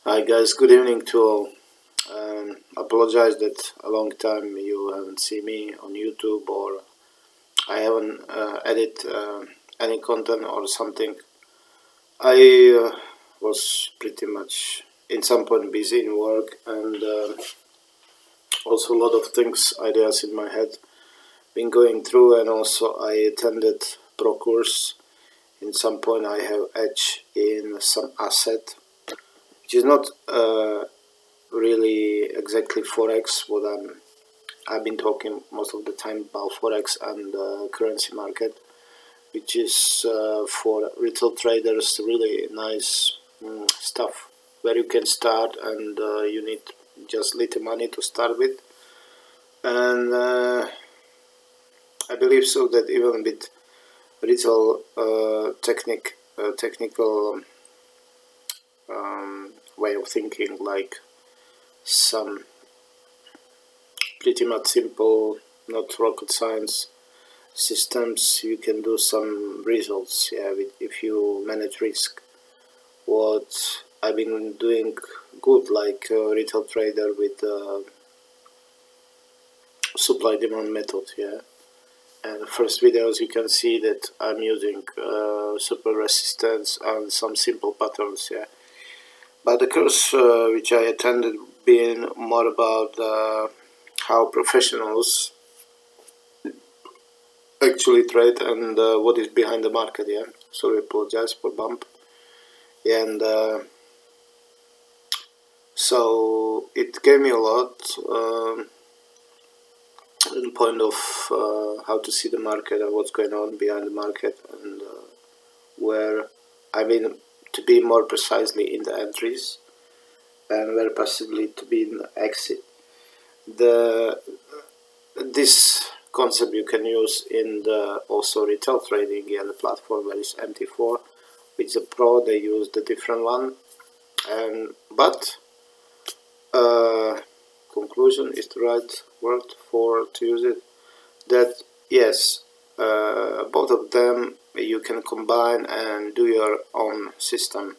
Hi guys, good evening to all. Apologize that a long time you haven't seen me on YouTube or I haven't edit any content or something. I was pretty much in some point busy in work and also a lot of things, ideas in my head been going through, and also I attended pro course. In some point I have edge in some asset, which is not really exactly forex. I've been talking most of the time about forex and currency market, which is for retail traders really nice stuff where you can start, and you need just little money to start with. And I believe so that even with retail technical way of thinking, like some pretty much simple, not rocket science systems, you can do some results, if you manage risk. What I've been doing good, like retail trader with supply demand method, and first videos you can see that I'm using super resistance and some simple patterns, but the course which I attended being more about how professionals actually trade and what is behind the market, sorry, apologize for bump. And so it gave me a lot in the point of how to see the market and what's going on behind the market, and where I mean to be more precisely in the entries and where possibly to be in the exit. This concept you can use in the also retail trading, the platform where is MT4. With the Pro they use the different one, and but conclusion is the right word for to use it, that yes, both of them you can combine and do your own system.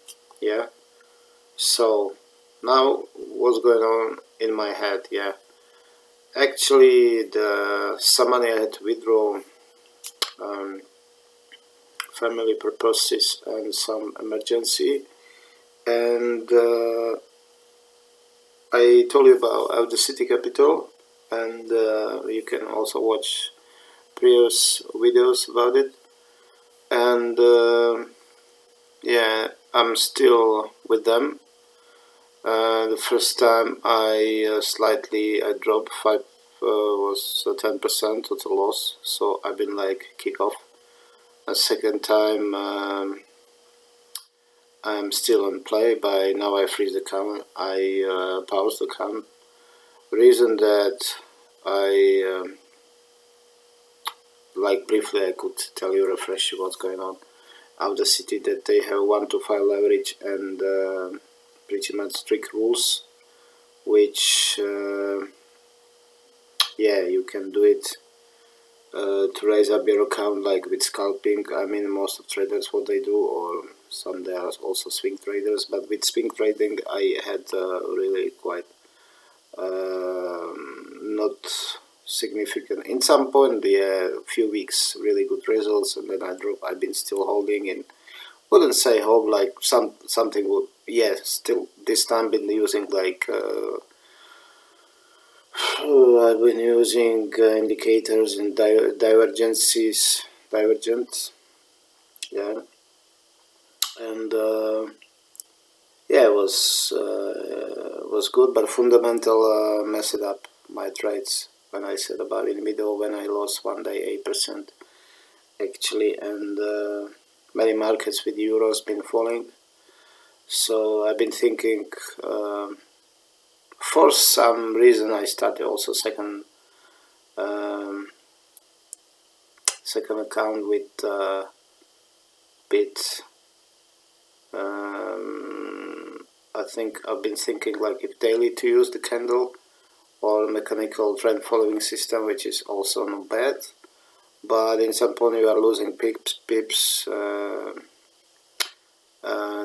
So now what's going on in my head? Actually some money I had to withdraw, family purposes and some emergency, and I told you about the City Capital, and you can also watch previous videos about it. And I'm still with them. The first time I dropped 5, was 10% total loss, so I've been like kick off. A second time I'm still on play. By now I freeze the account, I pause the account. Reason that I like briefly I could tell you, refresh you what's going on out the city, that they have 1 to 5 leverage and pretty much strict rules, which you can do it to raise up your account, like with scalping. I mean, most of traders what they do, or some they are also swing traders, but with swing trading I had really quite not significant in some point, a few weeks really good results, and then I drop. I've been still holding in, wouldn't say hold, like something would, still this time been using like I've been using indicators and divergence, and it was good, but fundamental messed up my trades when I said about in the middle, when I lost one day 8% actually, and many markets with euros been falling. So I've been thinking, for some reason I started also second account with Bit. I think I've been thinking like if daily to use the candle or mechanical trend following system, which is also not bad, but in some point you are losing pips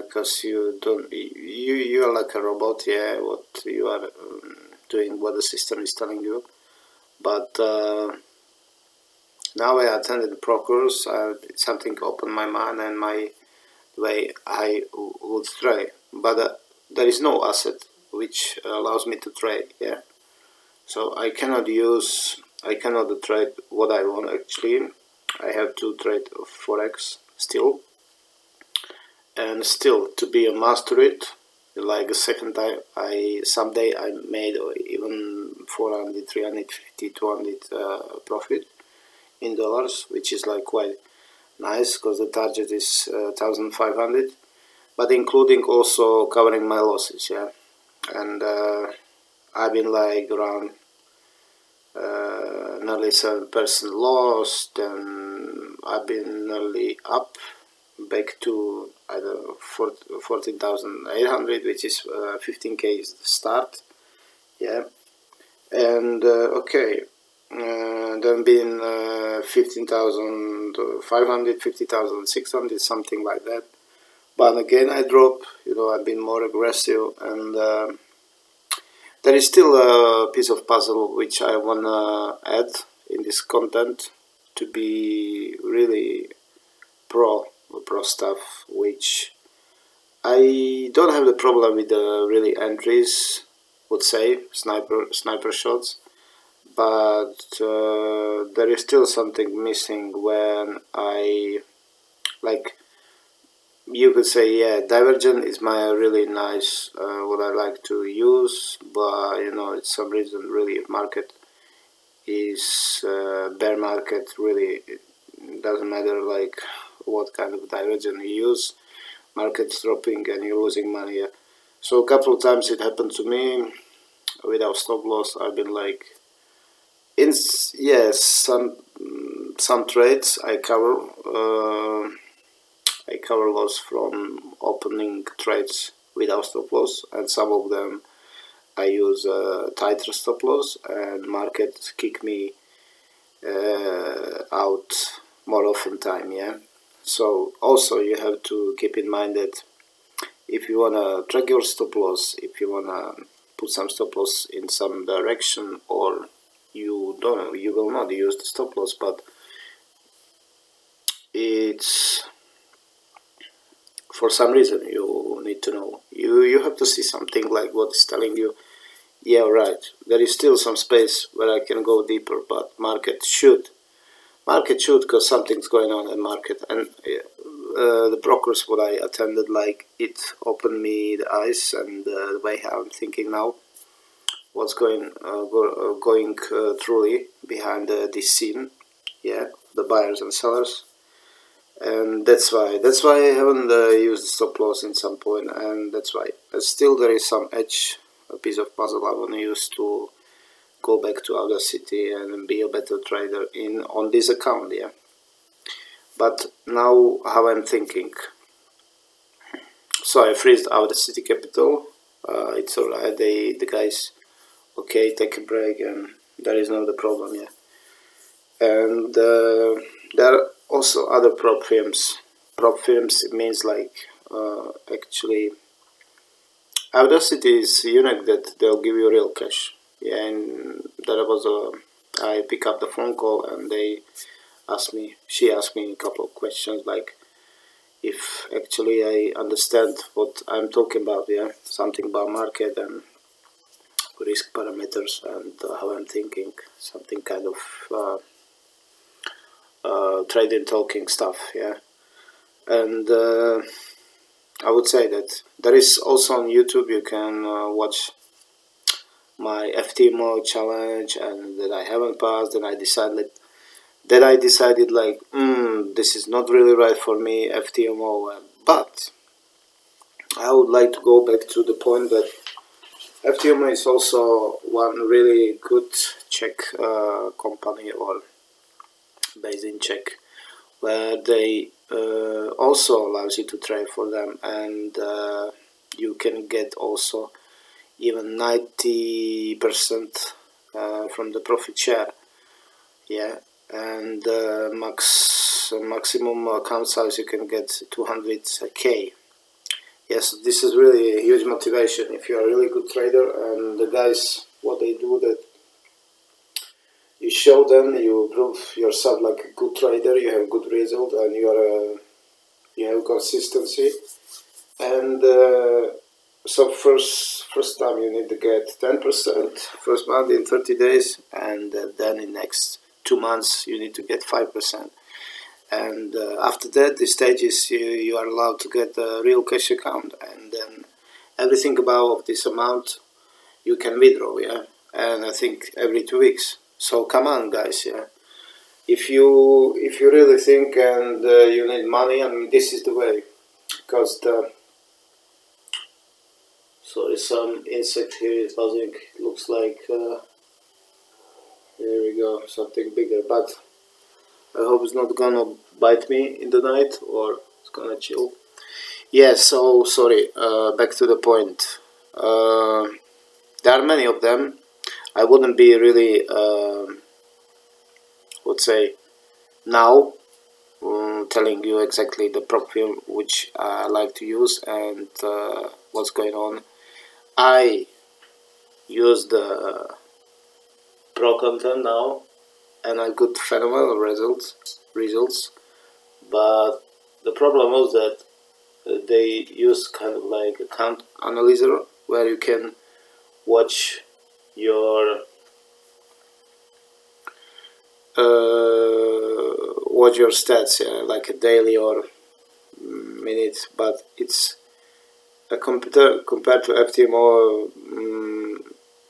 because you you are like a robot, yeah, what you are doing, what the system is telling you. But now I attended the pro course, something opened my mind and my way I would trade. But there is no asset which allows me to trade, yeah. So I cannot trade what I want actually. I have to trade Forex still. And still, to be a master it, like a second time, someday I made even 400, 350, 200 profit in dollars, which is like quite nice because the target is 1,500, but including also covering my losses, yeah. And I've been like around nearly 7% lost, and I've been nearly up back to either 14,800, which is 15k is the start, yeah. And okay, then been 15,500, 50,600, something like that. But again I drop, I've been more aggressive, and there is still a piece of puzzle which I wanna add in this content to be really pro stuff, which I don't have the problem with the really entries, would say sniper shots, but there is still something missing when I like. You could say, yeah, Divergent is my really nice what I like to use, but it's some reason really if market is bear market, really it doesn't matter like what kind of Divergent you use. Market's dropping and you're losing money. So a couple of times it happened to me without stop loss. I've been like, yes, some trades I cover loss from opening trades without stop loss, and some of them I use tighter stop loss, and market kick me out more often time, yeah. So also you have to keep in mind that if you wanna track your stop loss, if you wanna put some stop loss in some direction, or you will not use the stop loss, but it's for some reason you need to know. You have to see something like what is telling you, yeah, right, there is still some space where I can go deeper, but market should because something's going on in market. And the brokers what I attended, like, it opened me the eyes, and the way how I'm thinking now, what's going truly behind this scene, yeah, the buyers and sellers. And that's why I haven't used the stop loss in some point, and that's why still there is some edge, a piece of puzzle I want to use to go back to Audacity and be a better trader on this account, yeah. But now how I'm thinking, so I freezed Audacity Capital. It's alright, the guys, okay, take a break, and there is no the problem, yeah. And there are also other prop firms. Prop firms means like actually Audacity is unique that they'll give you real cash. Yeah, and there was I pick up the phone call, and she asked me a couple of questions, like if actually I understand what I'm talking about, yeah, something about market and risk parameters, and how I'm thinking, something kind of trading talking stuff, yeah. And I would say that there is also on YouTube you can watch my FTMO challenge, and that I haven't passed, and I decided like, this is not really right for me, FTMO. But I would like to go back to the point that FTMO is also one really good Czech company, or based in Czech, where they also allows you to trade for them, and you can get also even 90% from the profit share, yeah. And maximum account size you can get 200k, Yes, this is really a huge motivation if you are a really good trader. And the guys, what they do, that you show them, you prove yourself like a good trader, you have good result, and you have consistency. And so first time you need to get 10% first month in 30 days, and then in next 2 months you need to get 5%. And after that, the stage is you are allowed to get a real cash account, and then everything above this amount you can withdraw, yeah. And I think every 2 weeks. So come on, guys, yeah. If you really think and you need money, I mean, this is the way. Because sorry, some insect here is buzzing. Looks like here we go, something bigger, but I hope it's not gonna bite me in the night, or it's gonna chill. Yeah, so sorry, back to the point. There are many of them. I wouldn't be really, would say, now telling you exactly the prop film which I like to use and what's going on. I use the pro content now, and I got phenomenal results. But the problem was that they use kind of like account analyzer where you can watch your stats, yeah, like a daily or minute, but it's a computer compared to FTMO.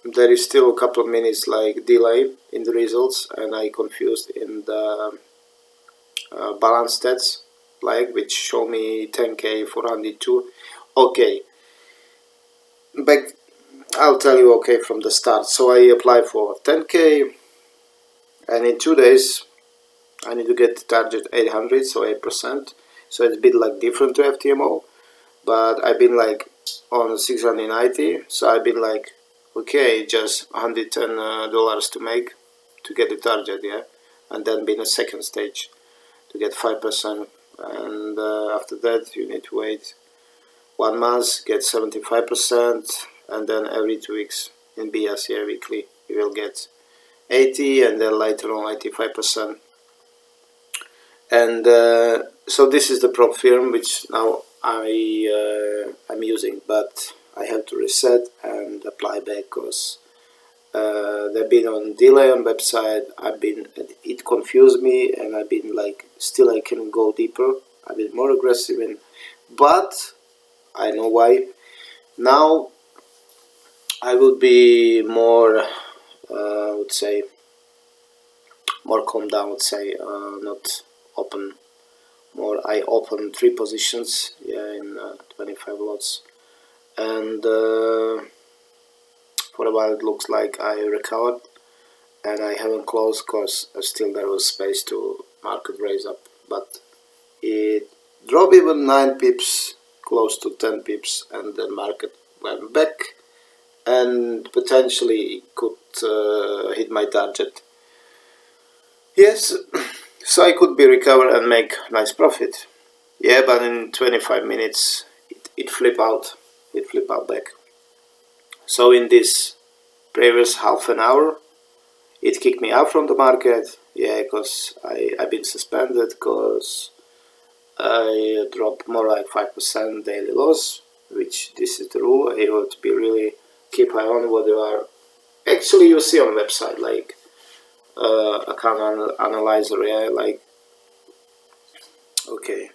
There is still a couple of minutes like delay in the results, and I confused in the balance stats, like which show me 10k 402. Okay, back I'll tell you okay from the start. So I apply for 10k, and in 2 days I need to get the target 800, so 8%. So it's a bit like different to FTMO, but I've been like on 690, so I've been like, okay, just $110 to make to get the target, yeah, and then be in a second stage to get 5%, and after that you need to wait 1 month, get 75%, and then every 2 weeks in BSC weekly you will get 80, and then later on 85%. And so this is the prop firm which now I'm using, but I have to reset and apply back because they've been on delay on website. It confused me, and I've been like, still I can go deeper. I've been more aggressive, but I know why. Now I will be more, I would say, more calm down. Would say not open more. I open 3 positions, yeah, in 25 lots, and for a while it looks like I recovered, and I haven't closed because still there was space to market raise up, but it dropped even 9 pips, close to 10 pips, and the market went back and potentially could hit my target. Yes, so I could be recovered and make nice profit. Yeah, but in 25 minutes it flip out back. So in this previous half an hour it kicked me out from the market, yeah, because I've been suspended because I dropped more like 5% daily loss, which this is the rule. You have to be really keep eye on what you are. Actually, you see on the website like account analyzer, yeah, like okay,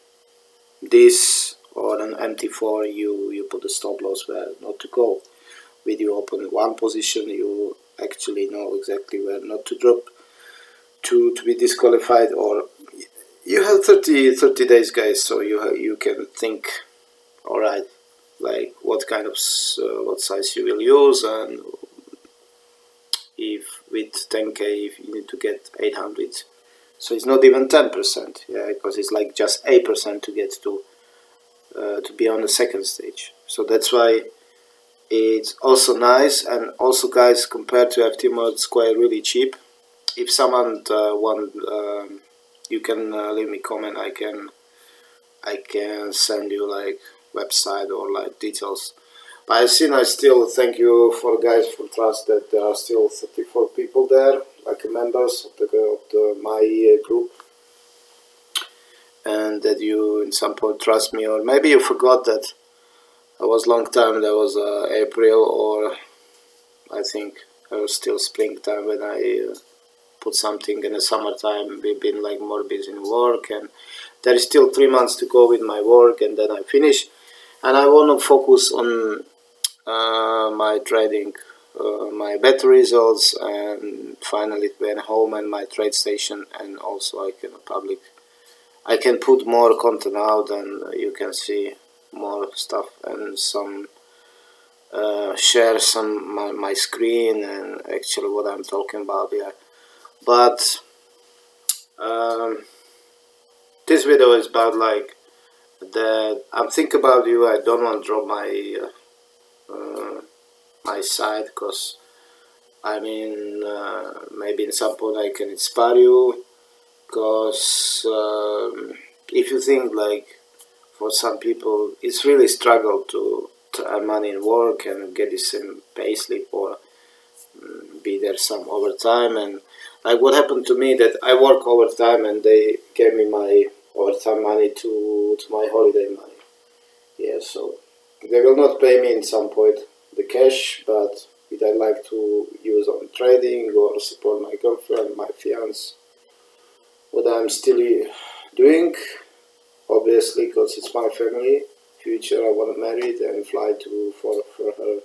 this or an MT4, you put the stop loss where not to go. When you open one position, you actually know exactly where not to drop to be disqualified, or you have 30 days, guys, so you can think, all right, like what kind of what size you will use, and if with 10k if you need to get 800, so it's not even 10%, yeah, because it's like just 8% to get to be on the second stage. So that's why it's also nice, and also, guys, compared to FTMO, it's quite really cheap. If someone want, you can leave me comment. I can send you like website or like details. But I've seen, I still thank you for guys for trust that there are still 34 people there, like members of my group, and that you in some point trust me, or maybe you forgot that I was long time. There was April, or I think it was still springtime when I put something in the summertime. We've been like more busy in work, and there is still 3 months to go with my work, and then I finish. And I want to focus on my trading, my better results, and finally when home and my trade station, and also I can put more content out, and you can see more stuff and some share some my screen and actually what I'm talking about. Yeah, but this video is about like that I'm thinking about you. I don't want to drop my side, because I mean maybe in some point I can inspire you, because if you think like for some people it's really struggle to earn money in work and get the same payslip, or be there some overtime, and like what happened to me that I work overtime and they gave me my overtime money to my holiday money. Yeah, so they will not pay me in some point the cash, but it I like to use on trading or support my girlfriend, my fiance, what I'm still doing, obviously, because it's my family. Future, I want to marry it and fly to for her.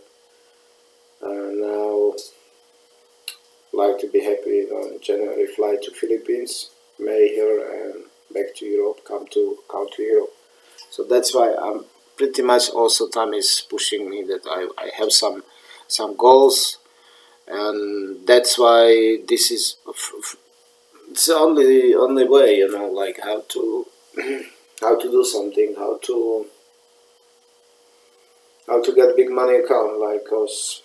And now, like to be happy on January, fly to Philippines, marry her, and back to Europe. Come to Europe. So that's why I'm pretty much also time is pushing me that I have some goals, and that's why this is it's the only way, you know, like how to how to do something, how to get big money account, like, cause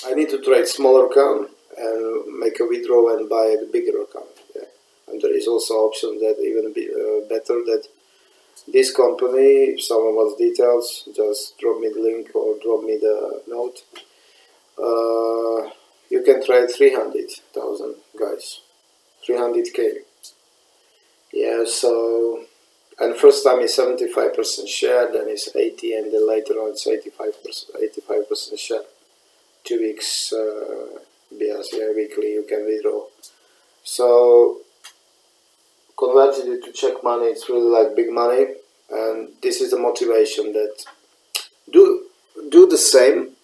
I need to trade smaller account and make a withdrawal and buy the bigger account. Yeah. And there is also option that even be better that this company, if someone wants details, just drop me the link or drop me the note. You can trade 300,000, guys, 300k. Yeah, so, and first time is 75% share, then it's 80, and then later on it's 85% share. 2 weeks BRC weekly you can withdraw. So converted it to check money, it's really like big money, and this is the motivation that do the same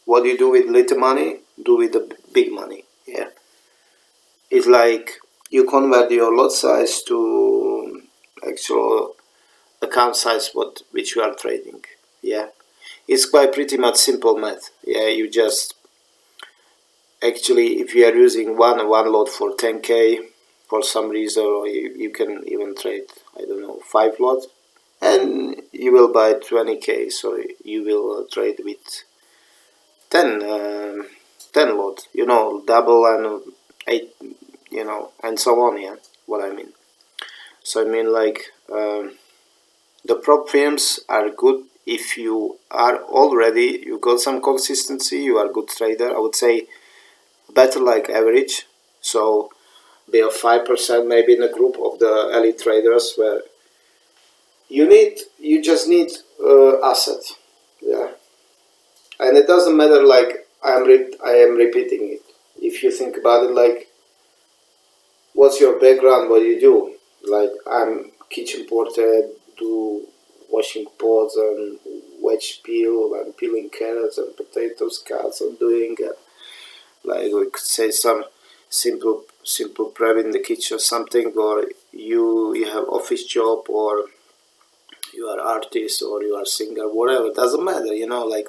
what you do with little money, do with the big money. Yeah, it's like you convert your lot size to actual account size which you are trading. Yeah, it's quite pretty much simple math. Yeah, you just actually, if you are using one lot for 10k for some reason, or you can even trade, I don't know, 5 lots, and you will buy 20k, so you will trade with 10 lot, you know, double and 8, you know, and so on. Yeah, what I mean. So I mean, like, the prop firms are good if you are already, you got some consistency, you are a good trader. I would say better like average, so be a 5% maybe in a group of the elite traders, where you just need asset. Yeah, and it doesn't matter, like I am repeating it. If you think about it, like, what's your background, what you do? Like, I'm kitchen porter, do washing pots and wedge peel and peeling carrots and potatoes, cuts and doing like we could say some simple prep in the kitchen or something, or you have office job, or you are artist, or you are singer, whatever, it doesn't matter, you know, like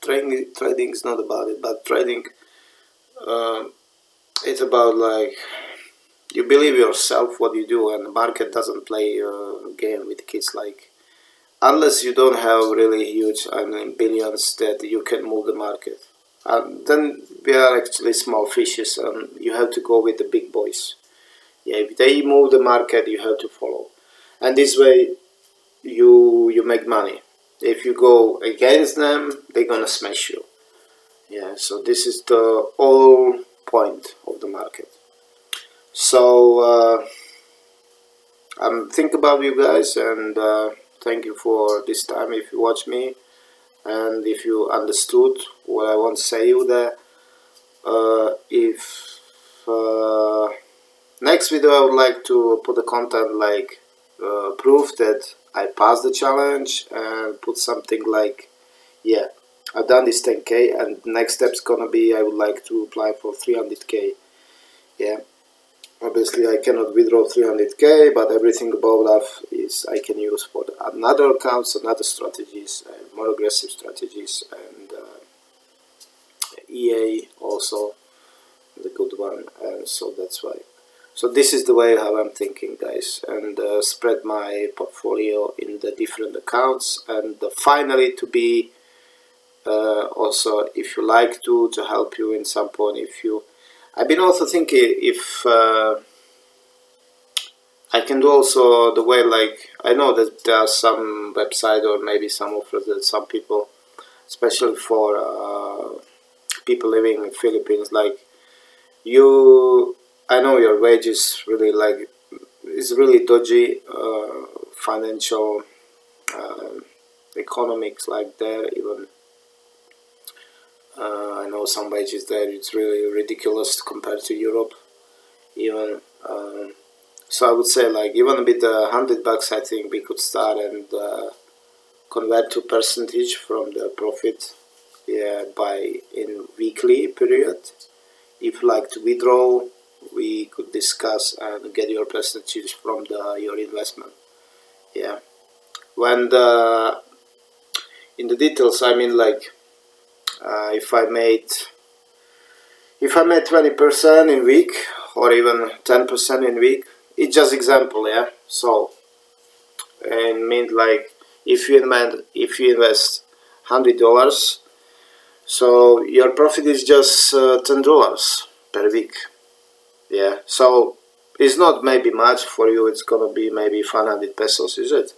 trading is not about it, but trading it's about like you believe yourself what you do, and the market doesn't play a game with kids, like, unless you don't have really huge, I mean, billions that you can move the market. Then we are actually small fishes, and you have to go with the big boys. Yeah, if they move the market, you have to follow. And this way, you make money. If you go against them, they're gonna smash you. Yeah, so this is the whole point of the market. So I'm thinking about you guys, and thank you for this time if you watch me and if you understood what I want to say you there. If next video I would like to put the content like proof that I passed the challenge, and put something like, yeah, I've done this 10k, and next step's gonna be I would like to apply for 300k. Yeah, obviously I cannot withdraw 300k, but everything above that is I can use for another accounts, another strategies, more aggressive strategies, and EA also the good one, and so that's why. So this is the way how I'm thinking, guys, and spread my portfolio in the different accounts, and finally to be also, if you like to help you in some point. If you, I've been also thinking if I can do also the way, like I know that there are some website or maybe some offers that some people, especially for people living in Philippines, like you, I know your wage is really like, it's really dodgy financial economics like there. Even I know some wages there, it's really ridiculous compared to Europe even. So I would say like even with $100 I think we could start and convert to percentage from the profit, yeah, by in weekly period. If you like to withdraw, we could discuss and get your percentage from your investment. Yeah, when in the details, I mean like if I made 20% in week or even 10% in week, it's just example, yeah. So and mean like if you invest $100, so your profit is just $10 per week. Yeah, so it's not maybe much for you. It's gonna be maybe 500 pesos, is it?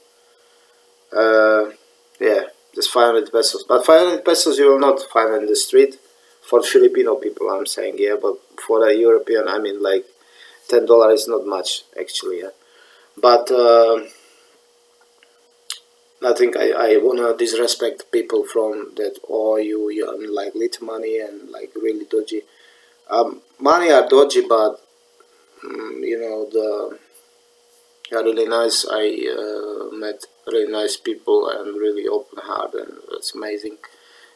Yeah, just 500 pesos. But 500 pesos you will not find in the street for Filipino people. I'm saying, yeah, but for a European, I mean, like $10 is not much actually. Yeah, but I think I wanna disrespect people from that. Or you earn like little money and like really dodgy. Money are dodgy, but you know are really nice. I met really nice people and really open heart, and it's amazing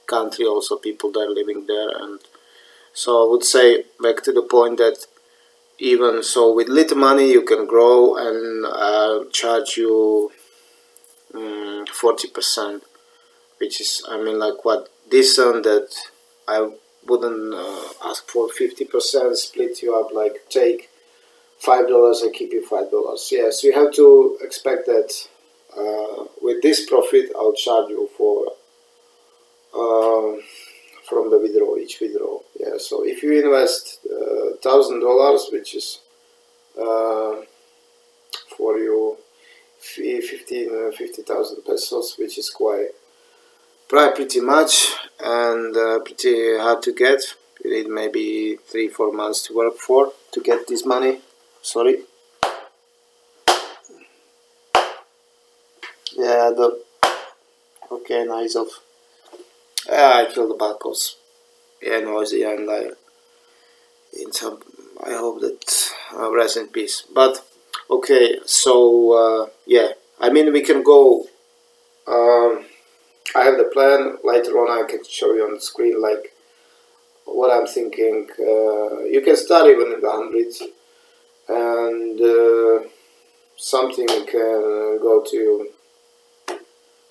country. Also, people that are living there, and so I would say back to the point that even so, with little money you can grow, and charge you 40%, which is I mean like what decent. That I wouldn't ask for 50%. Split you up, like take $5, I keep you $5. Yes, you have to expect that with this profit I'll charge you for from the withdrawal, each withdrawal. Yeah, so if you invest $1,000, which is for you 50,000 pesos, which is quite pretty much, and pretty hard to get. You need maybe 3-4 months to work for to get this money. Sorry. Yeah, okay, nice of. I killed the buckles. Yeah, noisy, and in some. I hope that rest in peace. But okay, so yeah, I mean we can go. I have the plan. Later on, I can show you on the screen like what I'm thinking. You can start even in the hundreds, and something can go to.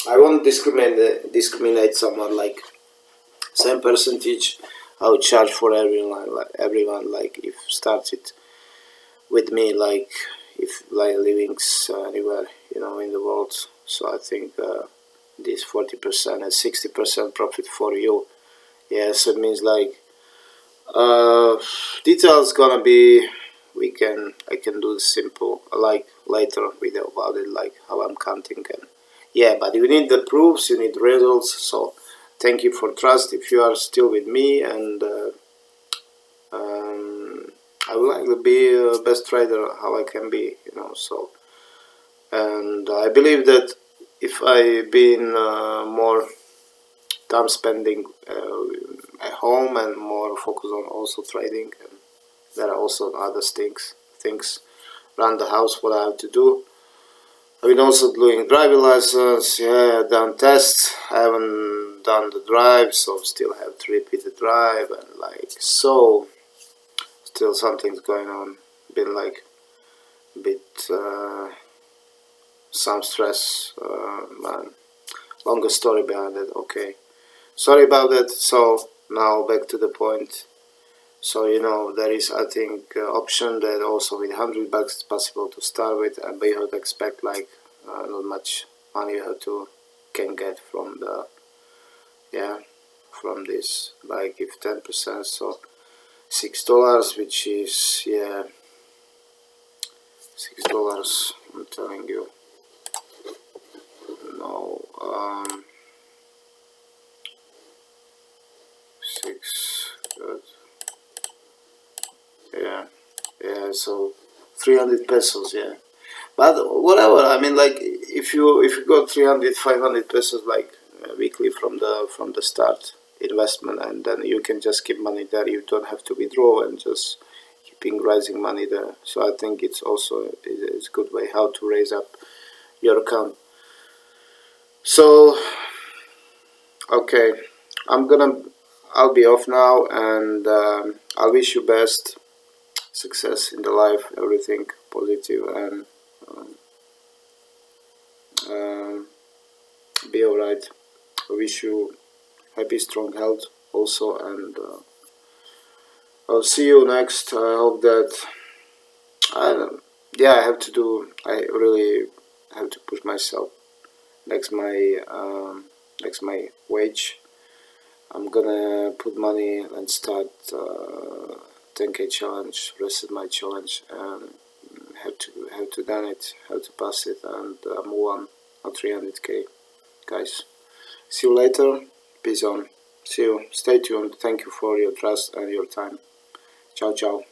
I won't discriminate someone like same percentage I would charge for everyone like if started with me, like if like livings anywhere in the world. So I think this 40% and 60% profit for you. Yes, it means like details gonna be I can do simple like later video about it, like how I'm counting and yeah, but you need the proofs, you need results. So thank you for trust if you are still with me, and I would like to be the best trader how I can be, you know. So, and I believe that if I been more time spending at home and more focus on also trading, and there are also other things around the house what I have to do. I've been also doing driving license, yeah, done tests, I haven't done the drive, so still have to repeat the drive, and like, so still something's going on, been like a bit some stress, man, longer story behind it, okay, sorry about that. So now back to the point. So, you know, there is, I think, option that also with $100 it's possible to start with, but you have to expect like not much money you have to can get from the, yeah, from this, like if 10%, so $6, which is, yeah, $6, I'm telling you, no, 6, good, yeah, yeah, so 300 pesos, yeah. But whatever, I mean, like if you got 300, 500 pesos like weekly from the start investment, and then you can just keep money there. You don't have to withdraw and just keeping raising money there. So I think it's also it's a good way how to raise up your account. So okay, I'll be off now, and I wish you best success in the life, everything positive, and um, be alright. I wish you happy, strong health also, and I'll see you next. I hope that yeah, I really have to push myself. Next my wage, I'm gonna put money and start 10K challenge, reset my challenge, and have to done it, have to pass it, and move on 300K, guys. See you later. Peace on. See you. Stay tuned. Thank you for your trust and your time. Ciao, ciao.